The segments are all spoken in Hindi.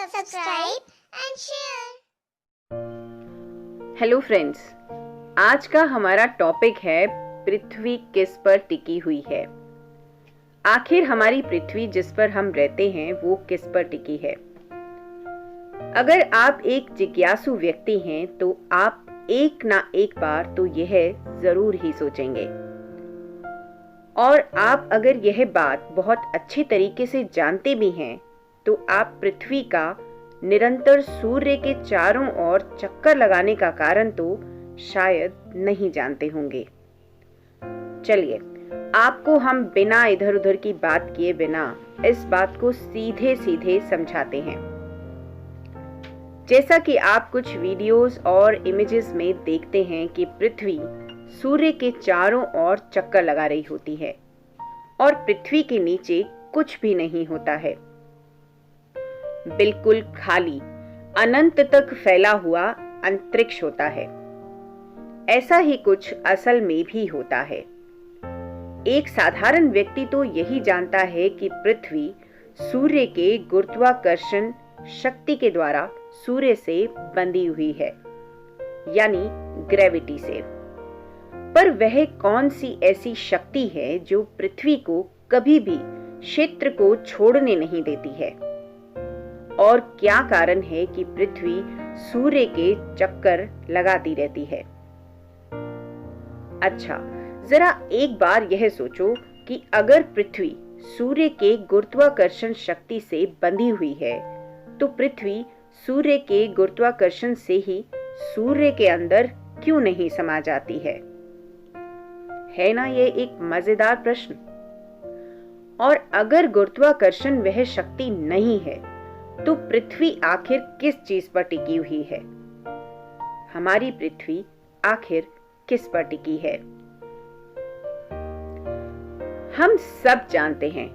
subscribe and share. Hello friends, आज का हमारा टॉपिक है पृथ्वी किस पर टिकी हुई है। आखिर हमारी पृथ्वी जिस पर हम रहते हैं वो किस पर टिकी है। अगर आप एक जिज्ञासु व्यक्ति हैं तो आप एक ना एक बार तो यह जरूर ही सोचेंगे, और आप अगर यह बात बहुत अच्छे तरीके से जानते भी हैं तो आप पृथ्वी का निरंतर सूर्य के चारों ओर चक्कर लगाने का कारण तो शायद नहीं जानते होंगे। चलिए, आपको हम बिना इधर उधर की बात किए बिना इस बात को सीधे सीधे समझाते हैं। जैसा कि आप कुछ वीडियोस और इमेजेस में देखते हैं कि पृथ्वी सूर्य के चारों ओर चक्कर लगा रही होती है और पृथ्वी के नीचे कुछ भी नहीं होता है, बिल्कुल खाली अनंत तक फैला हुआ अंतरिक्ष होता है। ऐसा ही कुछ असल में भी होता है। एक साधारण व्यक्ति तो यही जानता है कि पृथ्वी सूर्य के गुरुत्वाकर्षण शक्ति के द्वारा सूर्य से बंधी हुई है, यानी ग्रेविटी से। पर वह कौन सी ऐसी शक्ति है जो पृथ्वी को कभी भी क्षेत्र को छोड़ने नहीं देती है, और क्या कारण है कि पृथ्वी सूर्य के चक्कर लगाती रहती है। अच्छा, जरा एक बार यह सोचो कि अगर पृथ्वी सूर्य के गुरुत्वाकर्षण शक्ति से बंधी हुई है तो पृथ्वी सूर्य के गुरुत्वाकर्षण से ही सूर्य के अंदर क्यों नहीं समा जाती है ना ये एक मजेदार प्रश्न। और अगर गुरुत्वाकर्षण वह शक्ति नहीं है तो पृथ्वी आखिर किस चीज पर टिकी हुई है। हमारी पृथ्वी आखिर किस पर टिकी है। हम सब जानते हैं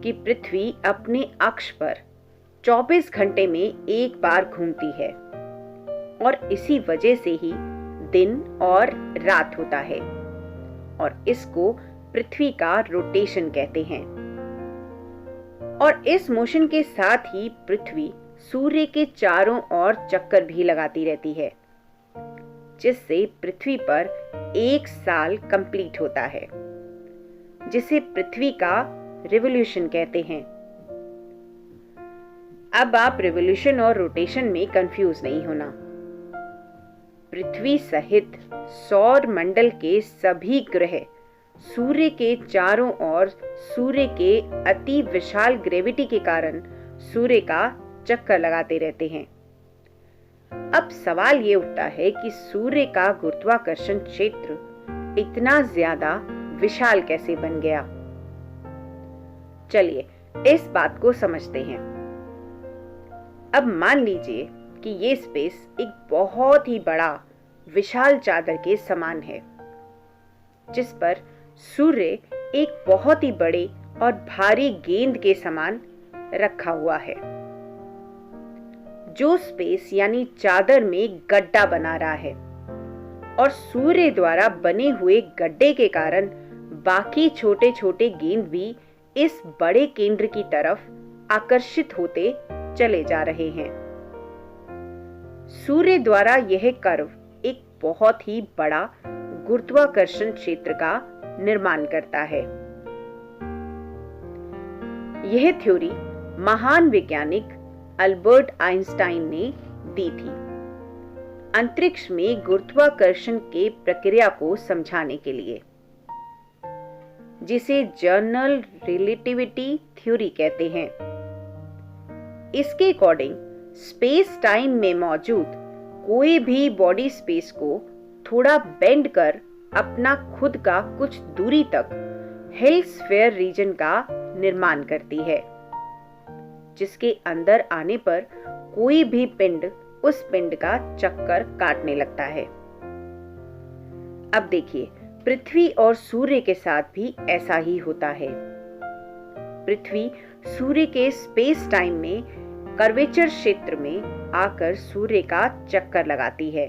कि पृथ्वी अपने अक्ष पर 24 घंटे में एक बार घूमती है, और इसी वजह से ही दिन और रात होता है, और इसको पृथ्वी का रोटेशन कहते हैं। और इस मोशन के साथ ही पृथ्वी सूर्य के चारों ओर चक्कर भी लगाती रहती है, जिससे पृथ्वी पर एक साल कंप्लीट होता है, जिसे पृथ्वी का रिवॉल्यूशन कहते हैं। अब आप रिवॉल्यूशन और रोटेशन में कंफ्यूज नहीं होना। पृथ्वी सहित सौर मंडल के सभी ग्रह सूर्य के चारों ओर सूर्य के अति विशाल ग्रेविटी के कारण सूर्य का चक्कर लगाते रहते हैं। अब सवाल ये उठता है कि सूर्य का गुरुत्वाकर्षण क्षेत्र इतना ज्यादा विशाल कैसे बन गया। चलिए इस बात को समझते हैं। अब मान लीजिए कि ये स्पेस एक बहुत ही बड़ा विशाल चादर के समान है, जिस पर सूर्य एक बहुत ही बड़े और भारी गेंद के समान रखा हुआ है, जो स्पेस यानी चादर में गड्ढा बना रहा है। और सूर्य द्वारा बने हुए गड्ढे के कारण बाकी छोटे छोटे गेंद भी इस बड़े केंद्र की तरफ आकर्षित होते चले जा रहे हैं। सूर्य द्वारा यह कर्व एक बहुत ही बड़ा गुरुत्वाकर्षण क्षेत्र का निर्माण करता है। यह थ्योरी महान वैज्ञानिक अल्बर्ट आइंस्टाइन ने दी थी, अंतरिक्ष में गुरुत्वाकर्षण के प्रक्रिया को समझाने के लिए, जिसे जनरल रिलेटिविटी थ्योरी कहते हैं। इसके अकॉर्डिंग स्पेस टाइम में मौजूद कोई भी बॉडी स्पेस को थोड़ा बेंड कर अपना खुद का कुछ दूरी तक हिल स्फीयर रीजन का निर्माण करती है, जिसके अंदर आने पर कोई भी पिंड उस पिंड का चक्कर काटने लगता है। अब देखिए, पृथ्वी और सूर्य के साथ भी ऐसा ही होता है। पृथ्वी सूर्य के स्पेस टाइम में कर्वेचर क्षेत्र में आकर सूर्य का चक्कर लगाती है,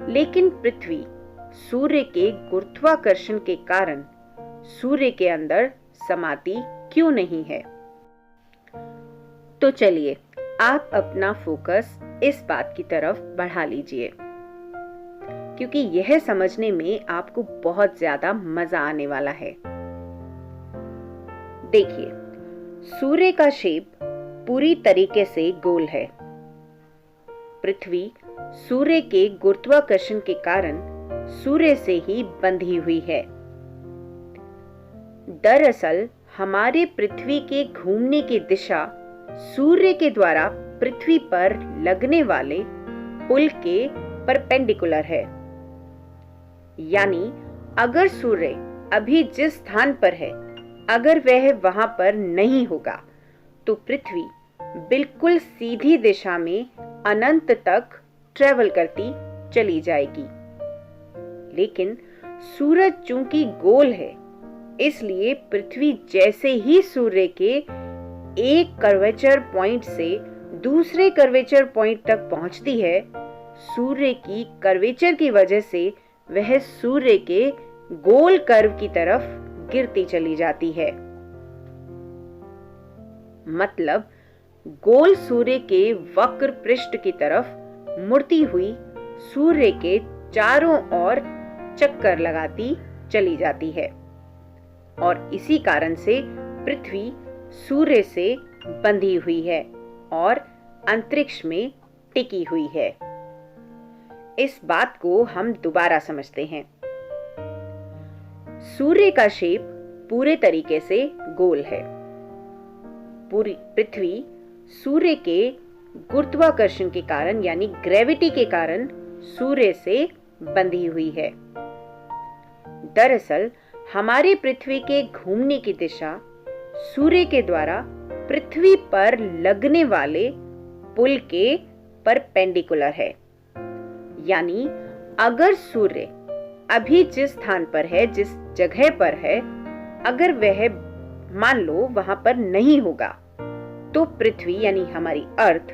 लेकिन पृथ्वी सूर्य के गुरुत्वाकर्षण के कारण सूर्य के अंदर समाती क्यों नहीं है। तो चलिए आप अपना फोकस इस बात की तरफ बढ़ा लीजिए, क्योंकि यह समझने में आपको बहुत ज्यादा मजा आने वाला है। देखिए, सूर्य का शेप पूरी तरीके से गोल है। पृथ्वी सूर्य के गुरुत्वाकर्षण के कारण सूर्य से ही बंधी हुई है। दरअसल हमारे पृथ्वी के घूमने की दिशा सूर्य के द्वारा पृथ्वी पर लगने वाले पुल के परपेंडिकुलर है। यानी अगर सूर्य अभी जिस स्थान पर है, अगर वह वहां पर नहीं होगा तो पृथ्वी बिल्कुल सीधी दिशा में अनंत तक ट्रेवल करती चली जाएगी। लेकिन सूरज चूंकि गोल है, इसलिए पृथ्वी जैसे ही सूर्य के एक कर्वेचर पॉइंट से दूसरे कर्वेचर पॉइंट तक पहुंचती है, सूर्य की कर्वेचर की वजह से वह सूर्य के गोल कर्व की तरफ गिरती चली जाती है। मतलब गोल सूर्य के वक्र पृष्ठ की तरफ मुड़ती हुई सूर्य के चारों ओर चक्कर लगाती चली जाती है, और इसी कारण से पृथ्वी सूर्य से बंधी हुई है और अंतरिक्ष में टिकी हुई है। इस बात को हम दोबारा समझते हैं। सूर्य का शेप पूरे तरीके से गोल है। पूरी पृथ्वी सूर्य के गुरुत्वाकर्षण के कारण यानी ग्रेविटी के कारण सूर्य से बंधी हुई है। दरअसल हमारे पृथ्वी के घूमने की दिशा सूर्य के द्वारा पृथ्वी पर लगने वाले पुल के परपेंडिकुलर है। यानी अगर सूर्य अभी जिस स्थान पर है, जिस जगह पर है, अगर वह मान लो वहां पर नहीं होगा तो पृथ्वी यानी हमारी अर्थ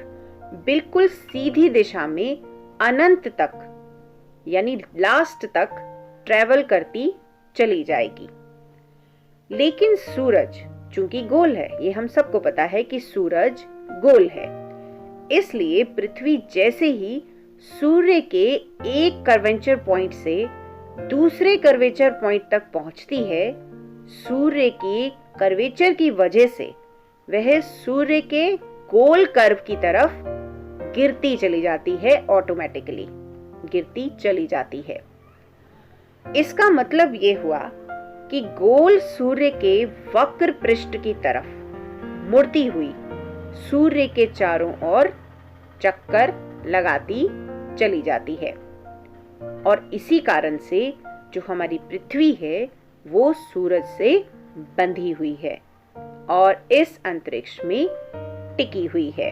बिल्कुल सीधी दिशा में अनंत तक यानी लास्ट तक ट्रेवल करती चली जाएगी। लेकिन सूरज चूंकि गोल है, ये हम सबको पता है कि सूरज गोल है, इसलिए पृथ्वी जैसे ही सूर्य के एक कर्वेचर पॉइंट से दूसरे कर्वेचर पॉइंट तक पहुंचती है, सूर्य की कर्वेचर की वजह से वह सूर्य के गोल कर्व की तरफ गिरती चली जाती है, ऑटोमेटिकली गिरती चली जाती है। इसका मतलब ये हुआ कि गोल सूर्य के वक्र पृष्ठ की तरफ मुड़ती हुई सूर्य के चारों ओर चक्कर लगाती चली जाती है, और इसी कारण से जो हमारी पृथ्वी है वो सूरज से बंधी हुई है और इस अंतरिक्ष में टिकी हुई है।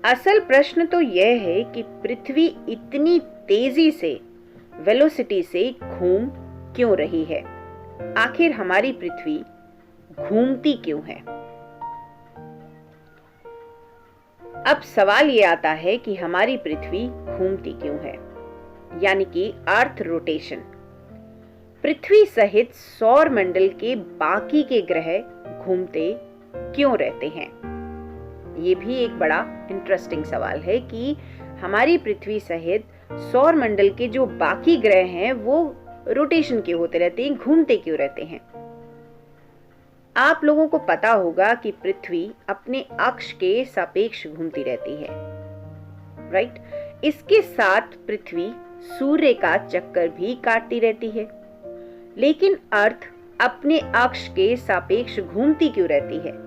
असल प्रश्न तो यह है कि पृथ्वी इतनी तेजी से वेलोसिटी से घूम क्यों रही है? आखिर हमारी पृथ्वी घूमती क्यों है? अब सवाल ये आता है कि हमारी पृथ्वी घूमती क्यों है, यानी कि अर्थ रोटेशन। पृथ्वी सहित सौर मंडल के बाकी के ग्रह घूमते क्यों रहते हैं? ये भी एक बड़ा इंटरेस्टिंग सवाल है कि हमारी पृथ्वी सहित सौर मंडल के जो बाकी ग्रह हैं वो रोटेशन क्यों होते रहते हैं, घूमते क्यों रहते हैं? आप लोगों को पता होगा कि पृथ्वी अपने अक्ष के सापेक्ष घूमती रहती है, राइट? इसके साथ पृथ्वी सूर्य का चक्कर भी काटती रहती है। लेकिन अर्थ अपने अक्ष के सापेक्ष घूमती क्यों रहती है?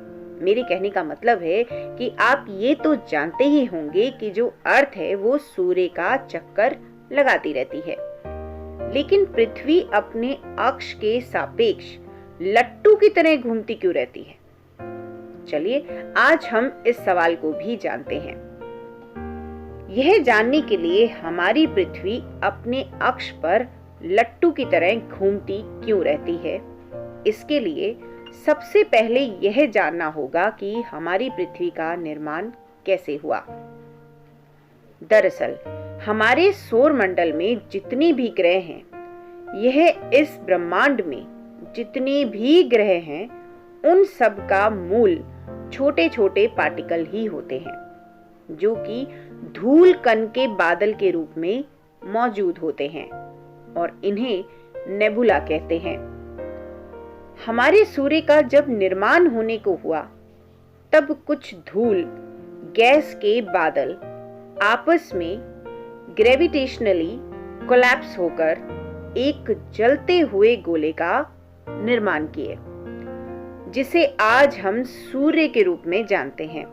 मेरे कहने का मतलब है कि आप ये तो जानते ही होंगे कि जो अर्थ है वो सूर्य का चक्कर लगाती रहती है, लेकिन पृथ्वी अपने अक्ष के सापेक्ष लट्टू की तरह घूमती क्यों रहती है? चलिए आज हम इस सवाल को भी जानते हैं। यह जानने के लिए हमारी पृथ्वी अपने अक्ष पर लट्टू की तरह घूमती क्यों रहती है, इसके लिए सबसे पहले यह जानना होगा कि हमारी पृथ्वी का निर्माण कैसे हुआ। दरअसल हमारे सौर मंडल में जितने भी ग्रह हैं, यह इस ब्रह्मांड में जितने भी ग्रह हैं, उन सब का मूल छोटे छोटे पार्टिकल ही होते हैं, जो कि धूल कण के बादल के रूप में मौजूद होते हैं और इन्हें नेबुला कहते हैं। हमारे सूर्य का जब निर्माण होने को हुआ, तब कुछ धूल गैस के बादल आपस में ग्रेविटेशनली कोलैप्स होकर एक जलते हुए गोले का निर्माण किए, जिसे आज हम सूर्य के रूप में जानते हैं।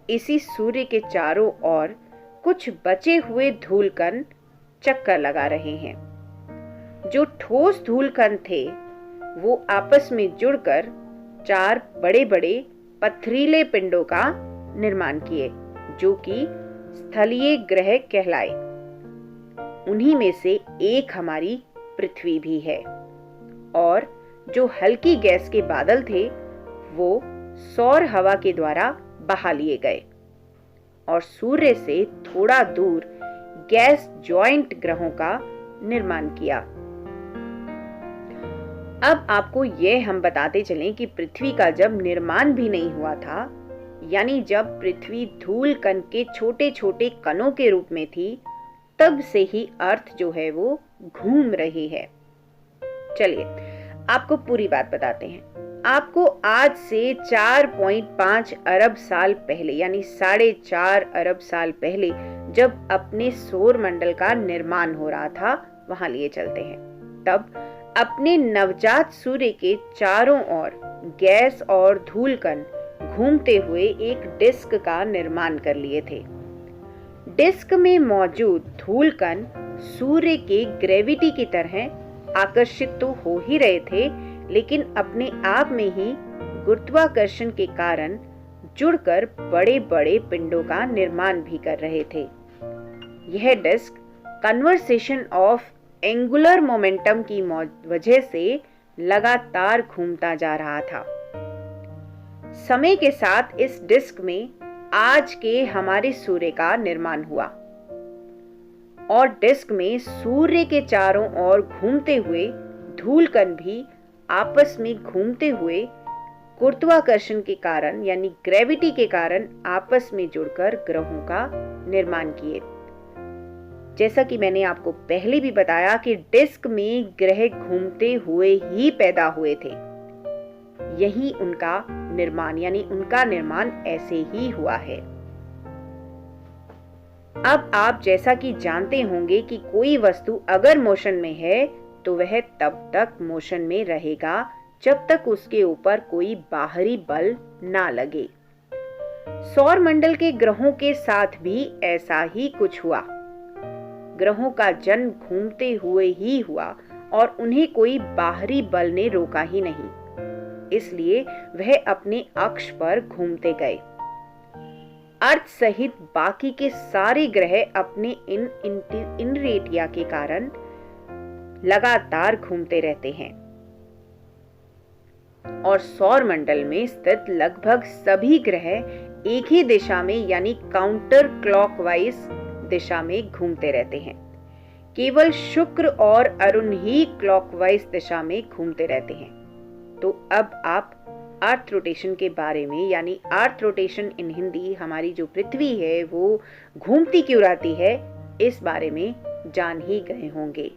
इसी सूर्य के चारों ओर कुछ बचे हुए धूल कण चक्कर लगा रहे हैं। जो ठोस धूल कण थे वो आपस में जुड़कर 4 बड़े बड़े पथरीले पिंडों का निर्माण किए, जो कि स्थलीय ग्रह कहलाए। उन्हीं में से एक हमारी पृथ्वी भी है, और जो हल्की गैस के बादल थे वो सौर हवा के द्वारा बहा लिए गए और सूर्य से थोड़ा दूर गैस जॉइंट ग्रहों का निर्माण किया। अब आपको यह हम बताते चलें कि पृथ्वी का जब निर्माण भी नहीं हुआ था, यानी जब पृथ्वी धूल कण के छोटे छोटे कणों के रूप में थी, तब से ही अर्थ जो है वो घूम रही है। चलिए आपको पूरी बात बताते हैं। आपको आज से 4.5 अरब साल पहले, यानी 4.5 अरब साल पहले, जब अपने सौर मंडल का निर्माण हो रहा था, वहां लिए चलते हैं। तब अपने नवजात सूर्य के चारों ओर गैस और धूल कण घूमते हुए एक डिस्क का निर्माण कर लिए थे। डिस्क में मौजूद धूल कण सूर्य के ग्रेविटी की तरह आकर्षित तो हो ही रहे थे, लेकिन अपने आप में ही गुरुत्वाकर्षण के कारण जुड़कर बड़े बड़े पिंडों का निर्माण भी कर रहे थे। यह disc conservation of angular momentum की वजह से लगातार घूमता जा रहा था। समय के साथ इस डिस्क में आज के हमारे सूर्य का निर्माण हुआ और डिस्क में सूर्य के चारों ओर घूमते हुए धूल कण भी आपस में घूमते हुए गुरुत्वाकर्षण के कारण, यानी ग्रेविटी के कारण, आपस में जुड़कर ग्रहों का निर्माण किए। जैसा कि मैंने आपको पहले भी बताया कि डिस्क में ग्रह घूमते हुए ही पैदा हुए थे। यही उनका निर्माण, यानी उनका निर्माण ऐसे ही हुआ है। अब आप जैसा कि जानते होंगे कि कोई वस्तु अगर मोशन में है तो वह तब तक मोशन में रहेगा जब तक उसके ऊपर कोई बाहरी बल ना लगे। सौर मंडल के ग्रहों के साथ भी ऐसा ही कुछ हुआ। ग्रहों का जन्म घूमते हुए ही हुआ और उन्हें कोई बाहरी बल ने रोका ही नहीं, इसलिए वह अपने अक्ष पर घूमते गए। अर्थ सहित बाकी के सारे ग्रह अपने इन रेटिया के कारण लगातार घूमते रहते हैं और सौर मंडल में स्थित लगभग सभी ग्रह एक ही दिशा में, यानी काउंटर क्लॉकवाइज दिशा में घूमते रहते हैं। केवल शुक्र और अरुण ही क्लॉकवाइज दिशा में घूमते रहते हैं। तो अब आप अर्थ रोटेशन के बारे में, यानी अर्थ रोटेशन इन हिंदी, हमारी जो पृथ्वी है वो घूमती क्यों रहती है, इस बारे में जान ही गए होंगे।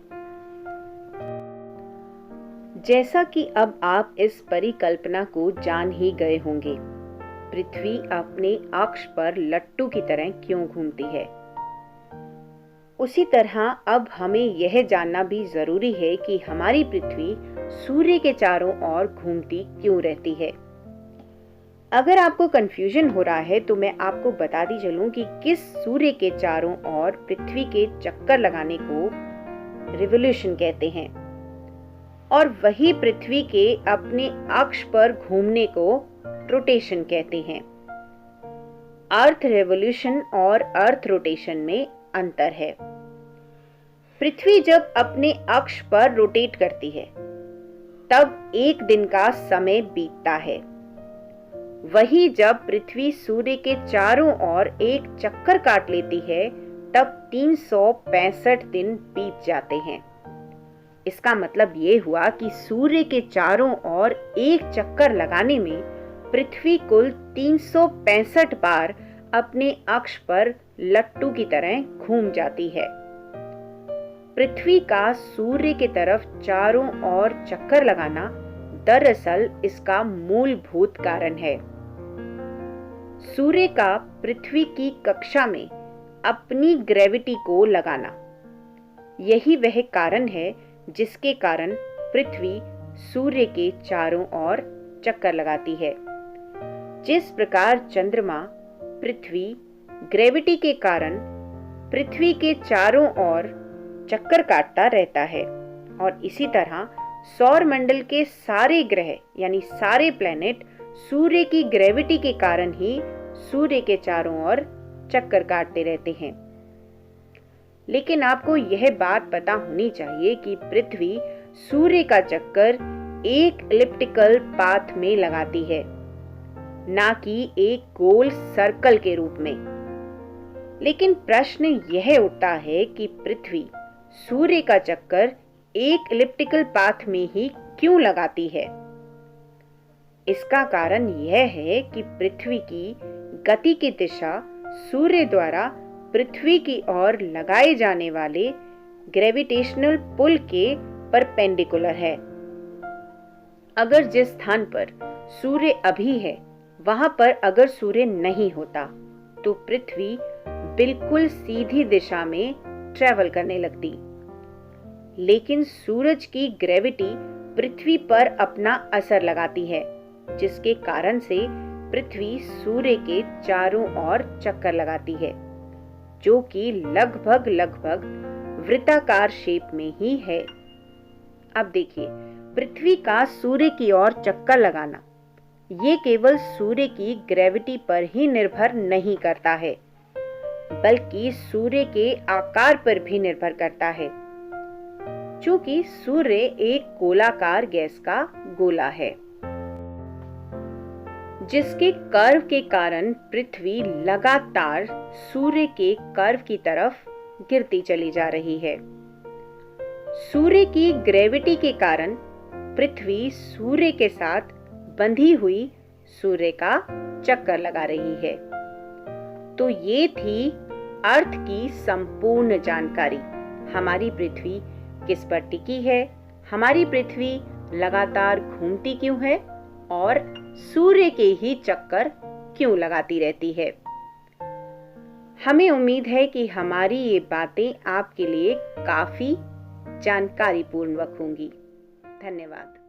जैसा कि अब आप इस परिकल्पना को जान ही गए होंगे, पृथ्वी अपने अक्ष पर लट्टू की तरह क्यों घूमती है, उसी तरह अब हमें यह जानना भी जरूरी है कि हमारी पृथ्वी सूर्य के चारों ओर घूमती क्यों रहती है। अगर आपको कंफ्यूजन हो रहा है तो मैं आपको बताती चलूं कि किस सूर्य के चारों ओर पृथ्वी के चक्कर लगाने को रिवोल्यूशन कहते हैं और वही पृथ्वी के अपने अक्ष पर घूमने को रोटेशन कहते हैं। अर्थ रिवोल्यूशन और अर्थ रोटेशन में अंतर है। पृथ्वी जब अपने अक्ष पर रोटेट करती है तब एक दिन का समय बीतता है। वही जब पृथ्वी सूर्य के चारों ओर एक चक्कर काट लेती है तब 365 दिन बीत जाते हैं। इसका मतलब ये हुआ कि सूर्य के चारों ओर एक चक्कर लगाने में पृथ्वी कुल 365 बार अपने अक्ष पर लट्टू की तरह घूम जाती है। पृथ्वी का सूर्य की तरफ चारों ओर चक्कर लगाना दरअसल इसका मूलभूत कारण है। सूर्य का पृथ्वी की कक्षा में अपनी ग्रेविटी को लगाना, यही वह कारण है जिसके कारण पृथ्वी सूर्य के चारों ओर चक्कर लगाती है। जिस प्रकार चंद्रमा पृथ्वी ग्रेविटी के कारण पृथ्वी के चारों ओर चक्कर काटता रहता है, और इसी तरह सौर मंडल के सारे ग्रह यानी सारे प्लैनेट सूर्य की ग्रेविटी के कारण ही सूर्य के चारों ओर चक्कर काटते रहते हैं। लेकिन आपको यह बात पता होनी चाहिए कि पृथ्वी सूर्य का चक्कर एक एलिप्टिकल पाथ में लगाती है, ना कि एक गोल सर्कल के रूप में। लेकिन प्रश्न यह उठता है कि पृथ्वी सूर्य का चक्कर एक एलिप्टिकल पाथ में ही क्यों लगाती है? इसका कारण यह है कि पृथ्वी की गति की दिशा सूर्य द्वारा पृथ्वी की ओर लगाए जाने वाले ग्रेविटेशनल पुल के परपेंडिकुलर है। अगर जिस स्थान पर सूर्य अभी है वहां पर अगर सूर्य नहीं होता तो पृथ्वी बिल्कुल सीधी दिशा में ट्रेवल करने लगती। लेकिन सूरज की ग्रेविटी पृथ्वी पर अपना असर लगाती है, जिसके कारण से पृथ्वी सूर्य के चारों ओर चक्कर लगाती है, जो कि लगभग वृत्ताकार शेप में ही है। अब देखिए, पृथ्वी का सूर्य की ओर चक्कर लगाना ये केवल सूर्य की ग्रेविटी पर ही निर्भर नहीं करता है, बल्कि सूर्य के आकार पर भी निर्भर करता है। चूंकि सूर्य एक गोलाकार गैस का गोला है, जिसके कर्व के कारण पृथ्वी लगातार सूर्य के कर्व की तरफ गिरती चली जा रही है। सूर्य की ग्रेविटी के कारण पृथ्वी सूर्य के साथ बंधी हुई सूर्य का चक्कर लगा रही है। तो ये थी अर्थ की संपूर्ण जानकारी। हमारी पृथ्वी किस पर टिकी है, हमारी पृथ्वी लगातार घूमती क्यों है और सूर्य के ही चक्कर क्यों लगाती रहती है। हमें उम्मीद है कि हमारी ये बातें आपके लिए काफी जानकारीपूर्वक होंगी। धन्यवाद।